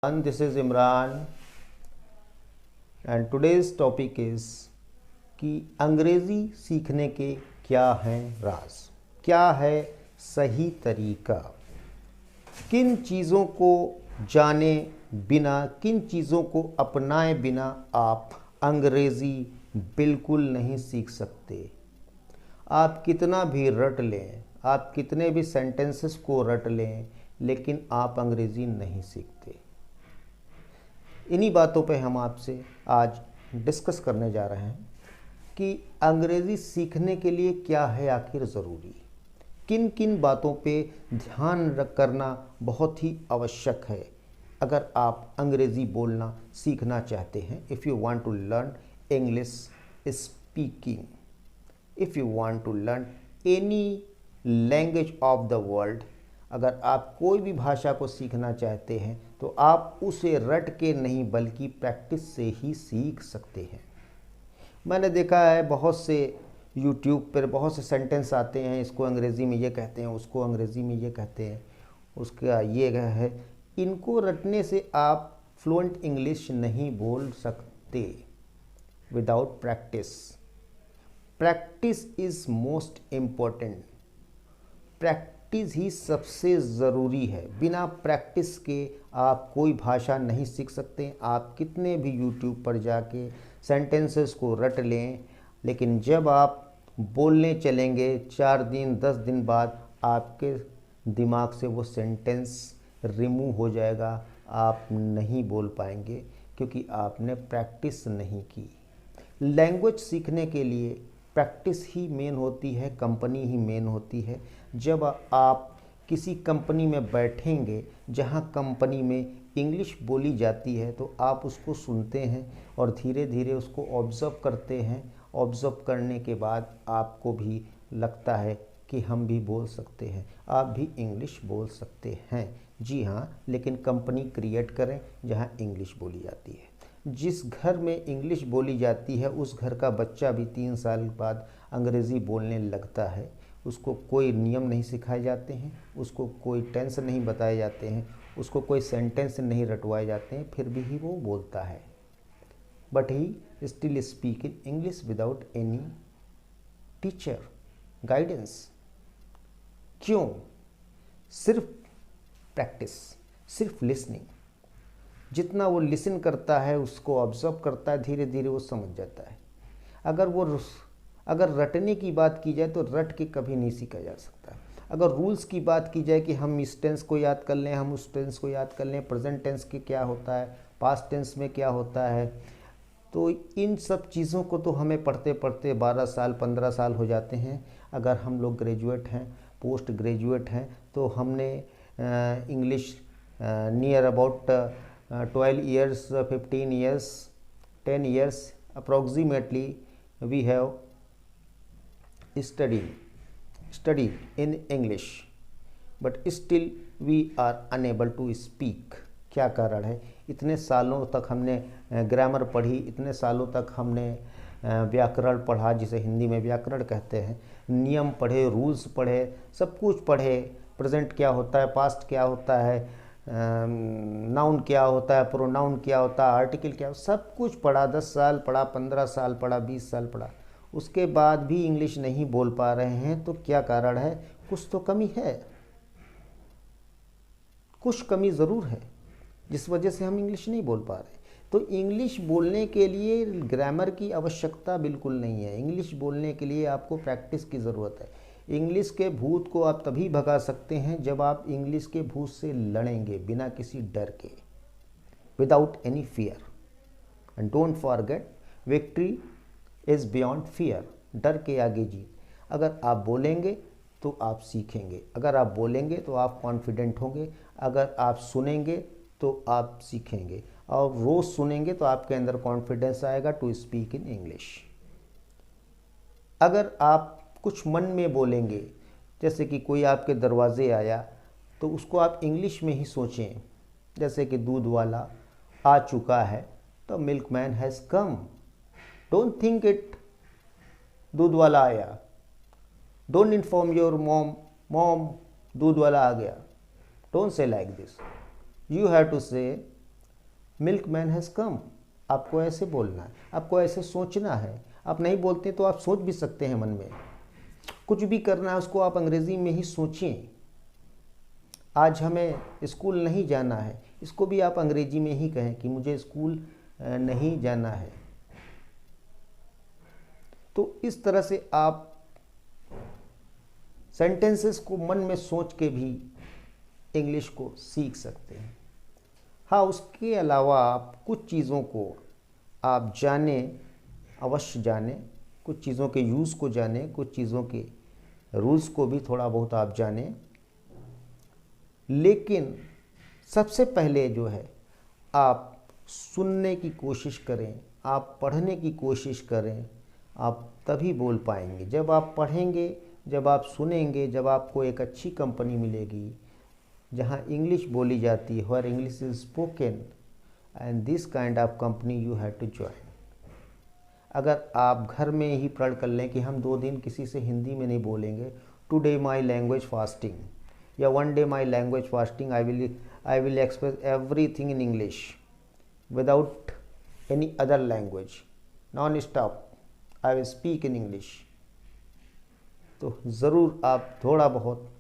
And this is Imran and today's topic is कि अंग्रेज़ी सीखने के क्या हैं राज, क्या है सही तरीका, किन चीज़ों को जाने बिना, किन चीज़ों को अपनाए बिना आप अंग्रेज़ी बिल्कुल नहीं सीख सकते। आप कितना भी रट लें, आप कितने भी सेंटेंसेस को रट लें, लेकिन आप अंग्रेज़ी नहीं सीखते। इन्हीं बातों पे हम आपसे आज डिस्कस करने जा रहे हैं कि अंग्रेज़ी सीखने के लिए क्या है आखिर ज़रूरी, किन किन बातों पे ध्यान करना बहुत ही आवश्यक है अगर आप अंग्रेज़ी बोलना सीखना चाहते हैं। If you want to learn English speaking, if you want to learn any language of the world, अगर आप कोई भी भाषा को सीखना चाहते हैं तो आप उसे रट के नहीं बल्कि प्रैक्टिस से ही सीख सकते हैं। मैंने देखा है बहुत से यूट्यूब पर बहुत से सेंटेंस आते हैं, इसको अंग्रेज़ी में ये कहते हैं, उसको अंग्रेज़ी में ये कहते हैं, उसका ये है। इनको रटने से आप फ्लुएंट इंग्लिश नहीं बोल सकते without practice. Practice is most important, practice ही सबसे ज़रूरी है। बिना प्रैक्टिस के आप कोई भाषा नहीं सीख सकते। आप कितने भी यूट्यूब पर जाके सेंटेंसेस को रट लें, लेकिन जब आप बोलने चलेंगे 4 दिन 10 दिन बाद आपके दिमाग से वो सेंटेंस रिमूव हो जाएगा, आप नहीं बोल पाएंगे क्योंकि आपने प्रैक्टिस नहीं की। लैंग्वेज सीखने के लिए प्रैक्टिस ही मेन होती है, कंपनी ही मेन होती है। जब आप किसी कंपनी में बैठेंगे जहां कंपनी में इंग्लिश बोली जाती है तो आप उसको सुनते हैं और धीरे धीरे उसको ऑब्ज़र्व करते हैं। ऑब्ज़र्व करने के बाद आपको भी लगता है कि हम भी बोल सकते हैं, आप भी इंग्लिश बोल सकते हैं। जी हाँ, लेकिन कंपनी क्रिएट करें जहां इंग्लिश बोली जाती है। जिस घर में इंग्लिश बोली जाती है उस घर का बच्चा भी 3 साल बाद अंग्रेज़ी बोलने लगता है। उसको कोई नियम नहीं सिखाए जाते हैं, उसको कोई टेंस नहीं बताए जाते हैं, उसको कोई सेंटेंस नहीं रटवाए जाते हैं, फिर भी वो बोलता है। But he still speak in English without any teacher guidance. क्यों? सिर्फ प्रैक्टिस, सिर्फ लिसनिंग। जितना वो लिसन करता है, उसको ऑब्ज़र्व करता है, धीरे धीरे वो समझ जाता है। अगर रटने की बात की जाए तो रट के कभी नहीं सीखा जा सकता। अगर रूल्स की बात की जाए कि हम इस टेंस को याद कर लें, हम उस टेंस को याद कर लें, प्रेजेंट टेंस के क्या होता है, पास्ट टेंस में क्या होता है, तो इन सब चीज़ों को तो हमें पढ़ते पढ़ते 12 साल 15 साल हो जाते हैं। अगर हम लोग ग्रेजुएट हैं, पोस्ट ग्रेजुएट हैं, तो हमने English near about 12 years, 15 years, 10 years approximately we have studied in English, but still we are unable to speak। क्या कारण है? इतने सालों तक हमने ग्रामर पढ़ी, इतने सालों तक हमने व्याकरण पढ़ा, जिसे हिंदी में व्याकरण कहते हैं, नियम पढ़े, रूल्स पढ़े, सब कुछ पढ़े। प्रेजेंट क्या होता है, पास्ट क्या होता है, नाउन क्या होता है, प्रोनाउन क्या होता है, आर्टिकल क्या, सब कुछ पढ़ा। 10 साल पढ़ा, 15 साल पढ़ा, 20 साल पढ़ा, उसके बाद भी इंग्लिश नहीं बोल पा रहे हैं। तो क्या कारण है? कुछ तो कमी है, कुछ कमी ज़रूर है जिस वजह से हम इंग्लिश नहीं बोल पा रहे। तो इंग्लिश बोलने के लिए ग्रामर की आवश्यकता बिल्कुल नहीं है। इंग्लिश बोलने के लिए आपको प्रैक्टिस की ज़रूरत है। इंग्लिश के भूत को आप तभी भगा सकते हैं जब आप इंग्लिश के भूत से लड़ेंगे बिना किसी डर के, without any fear. And don't forget, victory is beyond fear. डर के आगे जीत। अगर आप बोलेंगे तो आप सीखेंगे, अगर आप बोलेंगे तो आप कॉन्फिडेंट होंगे, अगर आप सुनेंगे तो आप सीखेंगे, और रोज़ सुनेंगे तो आपके अंदर कॉन्फिडेंस आएगा टू स्पीक इन इंग्लिश। अगर आप कुछ मन में बोलेंगे, जैसे कि कोई आपके दरवाजे आया, तो उसको आप इंग्लिश में ही सोचें, जैसे कि दूध वाला आ चुका है, तो milkman has come. Don't think it दूध वाला आया। डोंट इन्फॉर्म योर मॉम दूध वाला आ गया। Don't say like this. You have to say milk man has come. आपको ऐसे बोलना है, आपको ऐसे सोचना है। आप नहीं बोलते तो आप सोच भी सकते हैं मन में। कुछ भी करना है उसको आप अंग्रेज़ी में ही सोचें। आज हमें स्कूल नहीं जाना है, इसको भी आप अंग्रेजी में ही कहें कि मुझे स्कूल नहीं जाना है। तो इस तरह से आप सेंटेंसेस को मन में सोच के भी इंग्लिश को सीख सकते हैं। हाँ, उसके अलावा आप कुछ चीज़ों को आप जानें, अवश्य जानें, कुछ चीज़ों के यूज़ को जानें, कुछ चीज़ों के रूल्स को भी थोड़ा बहुत आप जानें। लेकिन सबसे पहले जो है आप सुनने की कोशिश करें, आप पढ़ने की कोशिश करें, आप तभी बोल पाएंगे। जब आप पढ़ेंगे, जब आप सुनेंगे, जब आपको एक अच्छी कंपनी मिलेगी जहाँ इंग्लिश बोली जाती है, where English is spoken, and this kind of company you have to join. अगर आप घर में ही प्रण कर लें कि हम 2 दिन किसी से हिंदी में नहीं बोलेंगे, टुडे माई लैंग्वेज फास्टिंग, या one day my language fasting, I will express everything in English without any other language, non stop I will speak in English. तो ज़रूर आप थोड़ा बहुत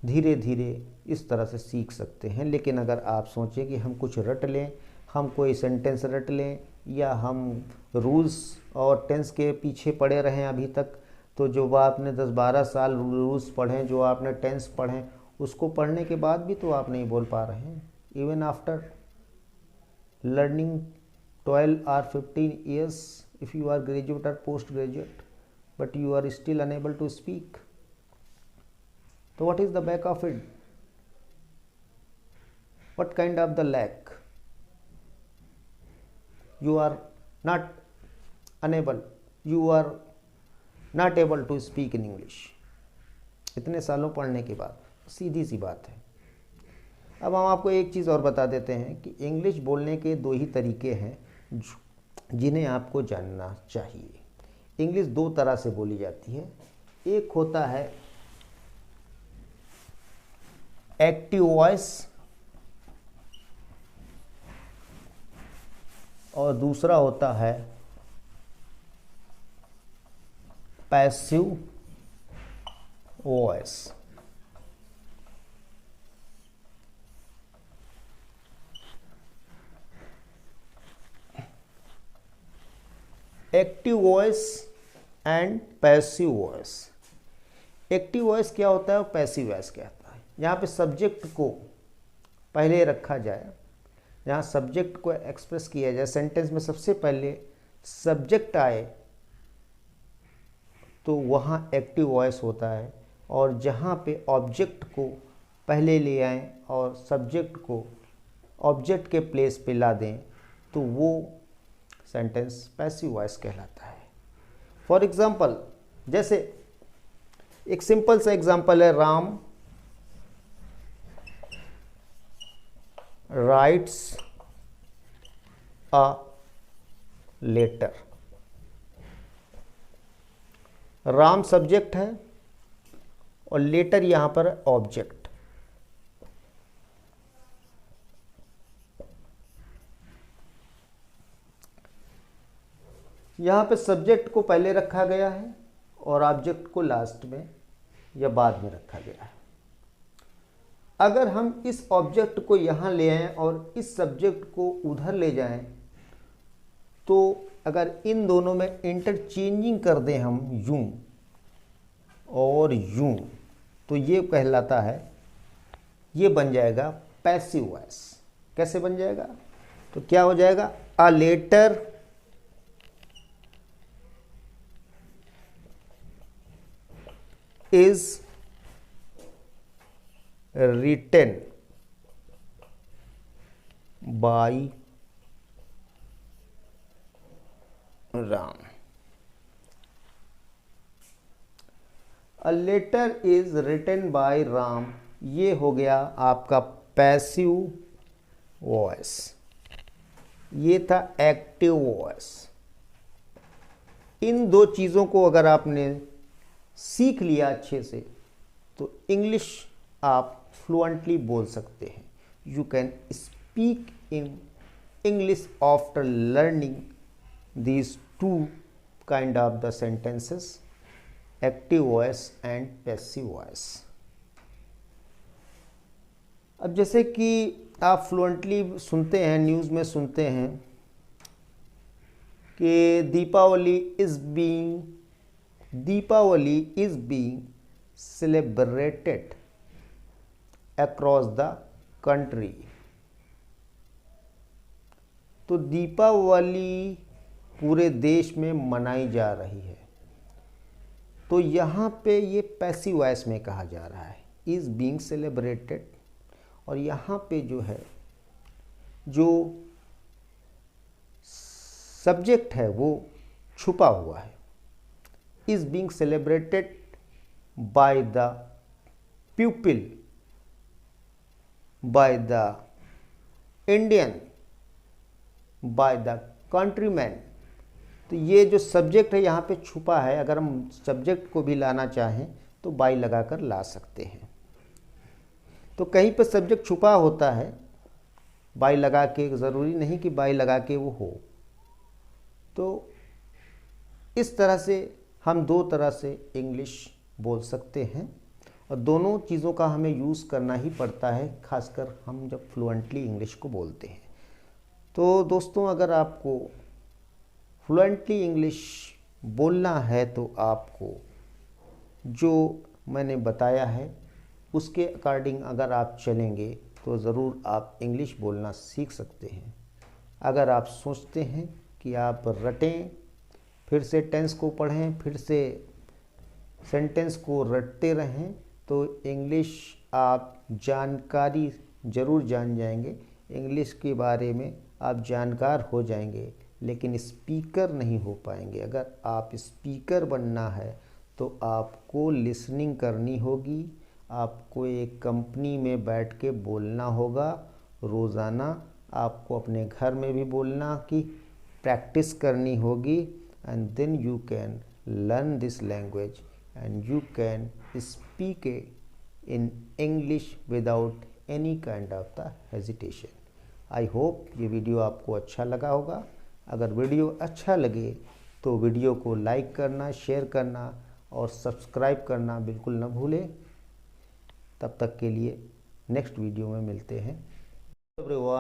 धीरे धीरे इस तरह से सीख सकते हैं। लेकिन अगर आप सोचें कि हम कुछ रट लें, हम कोई सेंटेंस रट लें, या हम रूल्स और टेंस के पीछे पड़े रहें अभी तक, तो जो आपने 10-12 साल रूल्स पढ़ें, जो आपने टेंस पढ़ें, उसको पढ़ने के बाद भी तो आप नहीं बोल पा रहे हैं। Even after learning 12 or 15 years, if you are graduate or post graduate, but you are still unable to speak, so what is the back of it? What kind of the lack? You are not unable, you are not able to speak in English। इतने सालों पढ़ने के बाद, सीधी सी बात है। अब हम आपको एक चीज़ और बता देते हैं कि इंग्लिश बोलने के 2 ही तरीके हैं जिन्हें आपको जानना चाहिए। इंग्लिश 2 तरह से बोली जाती है। एक होता है एक्टिव वॉइस, और दूसरा होता है passive voice. Active voice and passive voice. Active voice क्या होता है और पैसिव वॉइस क्या होता है? यहाँ पे सब्जेक्ट को पहले रखा जाए, जहाँ सब्जेक्ट को एक्सप्रेस किया जाए, सेंटेंस में सबसे पहले सब्जेक्ट आए तो वहाँ एक्टिव वॉइस होता है। और जहाँ पे ऑब्जेक्ट को पहले ले आएँ और सब्जेक्ट को ऑब्जेक्ट के प्लेस पे ला दें तो वो सेंटेंस पैसिव वॉइस कहलाता है। फॉर एग्जाम्पल, जैसे एक सिंपल सा एग्जाम्पल है, Ram writes a letter. Ram subject है और लेटर यहां पर ऑब्जेक्ट। यहाँ पे सब्जेक्ट को पहले रखा गया है और ऑब्जेक्ट को लास्ट में या बाद में रखा गया है। अगर हम इस ऑब्जेक्ट को यहाँ ले आएँ और इस सब्जेक्ट को उधर ले जाएं, तो अगर इन दोनों में इंटरचेंजिंग कर दें हम यूं और यूं, तो ये कहलाता है, ये बन जाएगा पैसिव वॉइस। कैसे बन जाएगा? तो क्या हो जाएगा? A letter is written by Ram। A letter is written by Ram, ये हो गया आपका पैसिव वॉइस। ये था एक्टिव वॉइस। इन 2 चीज़ों को अगर आपने सीख लिया अच्छे से तो इंग्लिश आप फ्लुएंटली बोल सकते हैं। You can speak in English after learning these two kind of the sentences, active voice and passive voice. अब जैसे कि आप फ्लुएंटली सुनते हैं, न्यूज़ में सुनते हैं कि Deepavali is being celebrated across the country. तो दीपावली पूरे देश में मनाई जा रही है। तो यहाँ पे ये पैसिव वॉइस में कहा जा रहा है, इज बीइंग सेलिब्रेटेड, और यहाँ पे जो है जो सब्जेक्ट है वो छुपा हुआ है। Is being celebrated by the people, by the Indian, by the countryman. तो ये जो सब्जेक्ट है यहाँ पे छुपा है। अगर हम सब्जेक्ट को भी लाना चाहें तो बाय लगाकर ला सकते हैं। तो कहीं पे सब्जेक्ट छुपा होता है, बाय लगा के, ज़रूरी नहीं कि बाय लगा के वो हो। तो इस तरह से हम दो तरह से इंग्लिश बोल सकते हैं, और दोनों चीज़ों का हमें यूज़ करना ही पड़ता है, खासकर हम जब फ्लुएंटली इंग्लिश को बोलते हैं। तो दोस्तों, अगर आपको फ्लुएंटली इंग्लिश बोलना है तो आपको जो मैंने बताया है उसके अकॉर्डिंग अगर आप चलेंगे तो ज़रूर आप इंग्लिश बोलना सीख सकते हैं। अगर आप सोचते हैं कि आप रटें, फिर से टेंस को पढ़ें, फिर से सेंटेंस को रटते रहें, तो इंग्लिश आप जानकारी ज़रूर जान जाएंगे, इंग्लिश के बारे में आप जानकार हो जाएंगे, लेकिन स्पीकर नहीं हो पाएंगे। अगर आप स्पीकर बनना है तो आपको लिसनिंग करनी होगी, आपको एक कंपनी में बैठ के बोलना होगा रोज़ाना, आपको अपने घर में भी बोलना की प्रैक्टिस करनी होगी, and then you can learn this language and you can speak in English without any kind of the hesitation. I hope ये वीडियो आपको अच्छा लगा होगा। अगर वीडियो अच्छा लगे तो वीडियो को लाइक करना, शेयर करना और सब्सक्राइब करना बिल्कुल न भूलें। तब तक के लिए नेक्स्ट वीडियो में मिलते हैं।